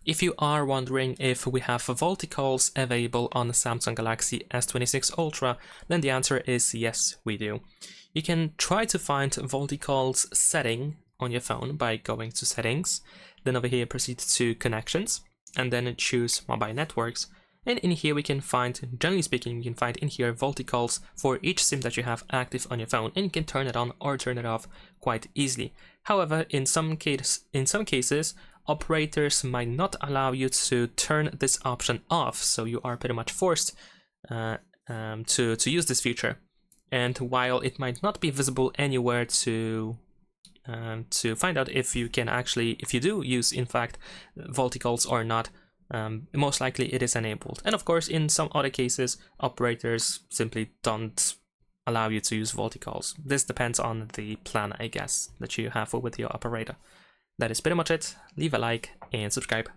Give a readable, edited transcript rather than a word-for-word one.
If you are wondering if we have VoLTE calls available on the Samsung Galaxy S26 Ultra, then the answer is yes, we do. You can try to find VoLTE calls setting on your phone by going to settings, then over here proceed to connections, and then choose mobile networks. And in here we can find, generally speaking, we can find in here VoLTE calls for each SIM that you have active on your phone, and you can turn it on or turn it off quite easily. However, in some cases, operators might not allow you to turn this option off, so you are pretty much forced to use this feature. And while it might not be visible anywhere to find out if you do use in fact VoLTE calls or not, most likely it is enabled. And of course, in some other cases, operators simply don't allow you to use VoLTE calls. This depends on the plan, I guess, that you have with your operator. That is pretty much it. Leave a like and subscribe.